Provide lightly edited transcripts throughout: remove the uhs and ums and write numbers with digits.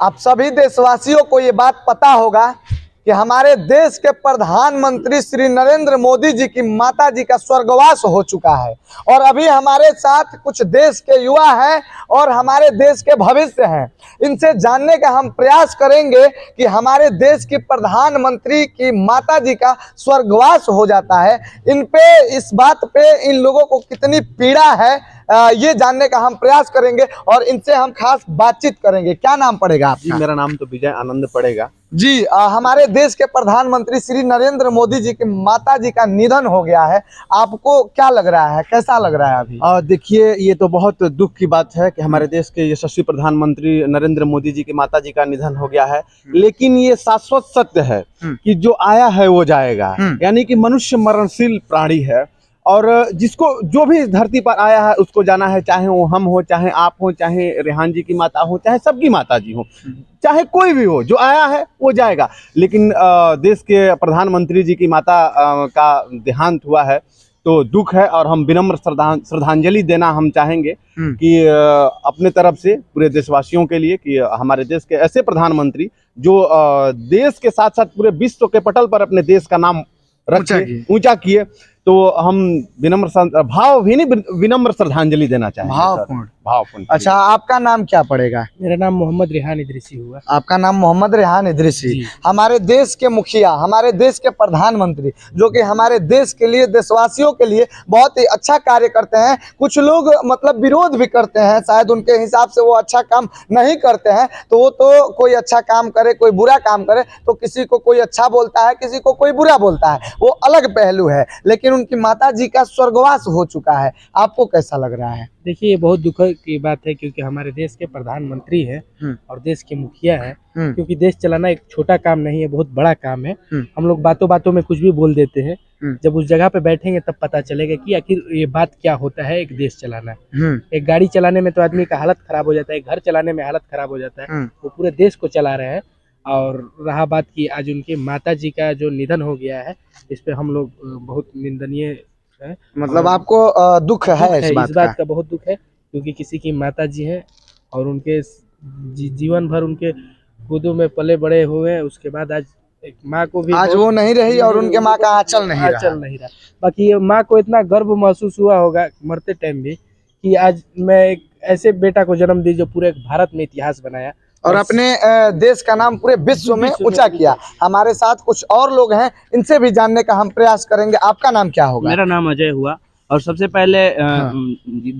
आप सभी देशवासियों को ये बात पता होगा कि हमारे देश के प्रधानमंत्री श्री नरेंद्र मोदी जी की माता जी का स्वर्गवास हो चुका है और अभी हमारे साथ कुछ देश के युवा हैं और हमारे देश के भविष्य हैं। इनसे जानने का हम प्रयास करेंगे कि हमारे देश की प्रधानमंत्री की माता जी का स्वर्गवास हो जाता है, इन पे इस बात पे इन लोगों को कितनी पीड़ा है, ये जानने का हम प्रयास करेंगे और इनसे हम खास बातचीत करेंगे। क्या नाम पड़ेगा आपका? जी, मेरा नाम तो विजय आनंद पड़ेगा। जी, हमारे देश के प्रधानमंत्री श्री नरेंद्र मोदी जी की माता जी का निधन हो गया है, आपको क्या लग रहा है, कैसा लग रहा है अभी? देखिए, ये तो बहुत दुख की बात है कि हमारे देश के यशस्वी प्रधानमंत्री नरेंद्र मोदी जी की माता जी का निधन हो गया है, लेकिन ये शाश्वत सत्य है कि जो आया है वो जाएगा। यानी कि मनुष्य मरणशील प्राणी है और जिसको जो भी इस धरती पर आया है उसको जाना है, चाहे वो हम हो, चाहे आप हो, चाहे रेहान जी की माता हो, चाहे सबकी माता जी हो, चाहे कोई भी हो, जो आया है वो जाएगा। लेकिन देश के प्रधानमंत्री जी की माता का देहांत हुआ है तो दुख है और हम विनम्र श्रद्धांजलि देना हम चाहेंगे कि अपने तरफ से पूरे देशवासियों के लिए कि हमारे देश के ऐसे प्रधानमंत्री जो देश के साथ साथ पूरे विश्व के पटल पर अपने देश का नाम रखे, ऊंचा किए, तो हम विनम्र श्रद्धांजलि देना चाहेंगे। भावपूर्ण। अच्छा, आपका नाम क्या पड़ेगा? मेरा नाम मोहम्मद रेहान इदरीसी हुआ। आपका नाम मोहम्मद रेहान इदरीसी। हमारे देश के मुखिया, हमारे देश के प्रधानमंत्री, जो कि हमारे देश के लिए, देशवासियों के लिए बहुत ही अच्छा कार्य करते हैं। कुछ लोग मतलब विरोध भी करते हैं, शायद उनके हिसाब से वो अच्छा काम नहीं करते हैं, तो वो तो कोई अच्छा काम करे, कोई बुरा काम करे तो किसी को कोई अच्छा बोलता है, किसी को कोई बुरा बोलता है, वो अलग पहलू है। लेकिन उनकी माता जी का स्वर्गवास हो चुका है, आपको कैसा लग रहा है? देखिए, ये बहुत दुख की बात है क्योंकि हमारे देश के प्रधानमंत्री हैं और देश के मुखिया हैं। क्योंकि देश चलाना एक छोटा काम नहीं है, बहुत बड़ा काम है। हम लोग बातों बातों में कुछ भी बोल देते हैं, जब उस जगह पे बैठेंगे तब पता चलेगा कि आखिर ये बात क्या होता है एक देश चलाना। एक गाड़ी चलाने में तो आदमी का हालत खराब हो जाता है, घर चलाने में हालत खराब हो जाता है, वो पूरे देश को चला रहे हैं। और रहा बात की आज उनकी माता जी का जो निधन हो गया है, इस पे हम लोग बहुत निंदनीय है। मतलब आपको दुख है इस बात का बहुत दुख है क्योंकि किसी की माता जी है और उनके जीवन भर उनके गोदों में पले बड़े हुए हैं। उसके बाद आज एक माँ को भी आज वो नहीं रही और उनके माँ का आंचल नहीं रहा। बाकी माँ को इतना गर्व महसूस हुआ होगा मरते टाइम भी कि आज मैं एक ऐसे बेटा को जन्म दी जो पूरे भारत में इतिहास बनाया और अपने देश का नाम पूरे विश्व में ऊंचा किया। हमारे साथ कुछ और लोग हैं, इनसे भी जानने का हम प्रयास करेंगे। आपका नाम क्या होगा? मेरा नाम अजय हुआ और सबसे पहले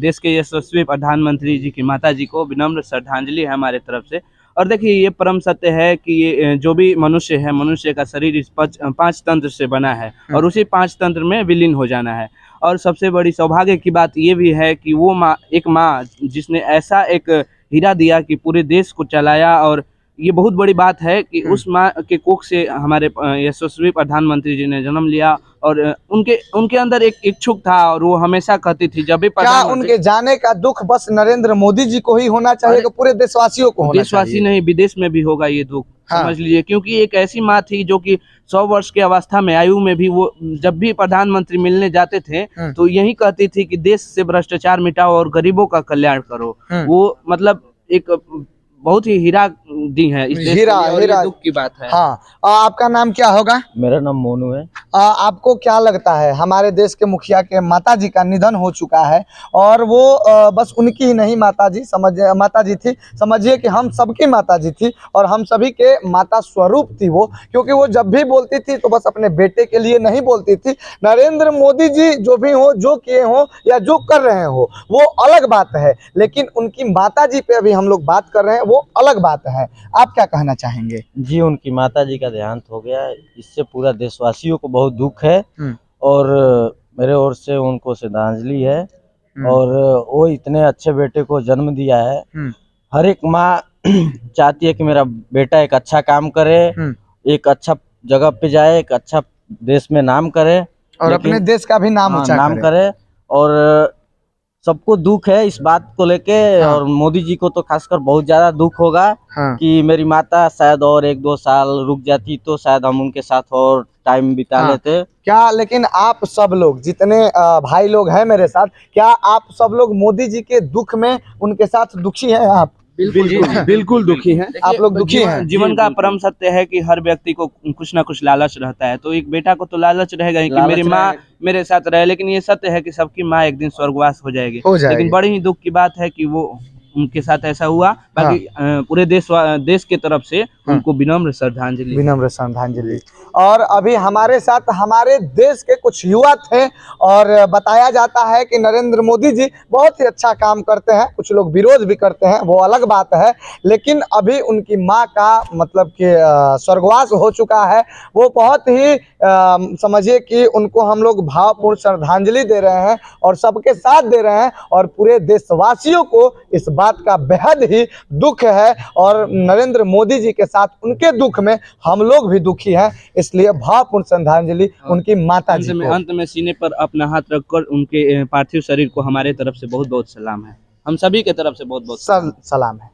देश के यशस्वी प्रधानमंत्री जी की माता जी को विनम्र श्रद्धांजलि है हमारे तरफ से। और देखिए, ये परम सत्य है कि ये जो भी मनुष्य है, मनुष्य का शरीर इस पांच तंत्र से बना है और उसी पांच तंत्र में विलीन हो जाना है। और सबसे बड़ी सौभाग्य की बात ये भी है कि वो माँ, एक माँ जिसने ऐसा एक हीरा दिया कि पूरे देश को चलाया। और ये बहुत बड़ी बात है कि उस माँ के कोख से हमारे यशस्वी प्रधानमंत्री जी ने जन्म लिया और उनके अंदर एक इच्छुक था और वो हमेशा कहती थी जब भी क्या उनके जाने का दुख बस नरेंद्र मोदी जी को ही होना चाहिए, पूरे देशवासियों को होना चाहिए? देशवासी नहीं, विदेश में भी होगा ये दुख। समझ लीजिए, क्योंकि एक ऐसी माँ थी जो कि 100 वर्ष की अवस्था में आयु में भी वो जब भी प्रधानमंत्री मिलने जाते थे तो यही कहती थी कि देश से भ्रष्टाचार मिटाओ और गरीबों का कल्याण करो। वो मतलब एक बहुत ही हीरा दी है इस देश के लिए और ये दुख की बात है। हाँ, आपका नाम क्या होगा? मेरा नाम मोनू है। आपको क्या लगता है, हमारे देश के मुखिया के माता जी का निधन हो चुका है और वो बस उनकी ही नहीं माता जी थी, समझिए कि हम सबकी माता जी थी और हम सभी के माता स्वरूप थी वो, क्योंकि वो जब भी बोलती थी तो बस अपने बेटे के लिए नहीं बोलती थी। नरेंद्र मोदी जी जो भी हो, जो किए हो या जो कर रहे हो वो अलग बात है, लेकिन उनकी माता जी पे अभी हम लोग बात कर रहे हैं, वो अलग बात है। आप क्या कहना चाहेंगे? जी, उनकी माता जी का देहांत हो गया, इससे पूरा देशवासियों को बहुत दुख है और मेरे ओर से उनको श्रद्धांजलि है। और वो इतने अच्छे बेटे को जन्म दिया है। हर एक माँ चाहती है कि मेरा बेटा एक अच्छा काम करे, एक अच्छा जगह पे जाए, एक अच्छा देश में नाम करे और अपने देश का भी नाम ऊंचा करे। और सबको दुख है इस बात को लेके। और मोदी जी को तो खासकर बहुत ज्यादा दुख होगा कि मेरी माता शायद और 1-2 साल रुक जाती तो शायद हम उनके साथ और टाइम बिता लेते। क्या लेकिन आप सब लोग जितने भाई लोग हैं मेरे साथ, क्या आप सब लोग मोदी जी के दुख में उनके साथ दुखी हैं आप? बिल्कुल दुखी हैं। आप लोग दुखी हैं? जीवन का परम सत्य है कि हर व्यक्ति को कुछ ना कुछ लालच रहता है, तो एक बेटा को तो लालच रहेगा ही कि मेरी माँ मेरे साथ रहे, लेकिन ये सत्य है कि सबकी माँ एक दिन स्वर्गवास हो जाएगी। लेकिन बड़ी ही दुख की बात है कि वो उनके साथ ऐसा हुआ। बाकी पूरे देश के तरफ से उनको विनम्र श्रद्धांजलि। विनम्र श्रद्धांजलि। और अभी हमारे साथ हमारे देश के कुछ युवा थे और बताया जाता है कि नरेंद्र मोदी जी बहुत ही अच्छा काम करते हैं, कुछ लोग विरोध भी करते हैं, वो अलग बात है, लेकिन अभी उनकी माँ का मतलब कि स्वर्गवास हो चुका है। वो बहुत ही समझिए कि उनको हम लोग भावपूर्ण श्रद्धांजलि दे रहे हैं और सबके साथ दे रहे हैं, और पूरे देशवासियों को इस बात का बेहद ही दुख है, और नरेंद्र मोदी जी के साथ उनके दुख में हम लोग भी दुखी हैं। इसलिए भावपूर्ण श्रद्धांजलि उनकी माता जी को। अंत में सीने पर अपना हाथ रखकर उनके पार्थिव शरीर को हमारे तरफ से बहुत बहुत सलाम है, हम सभी के तरफ से बहुत बहुत सलाम है।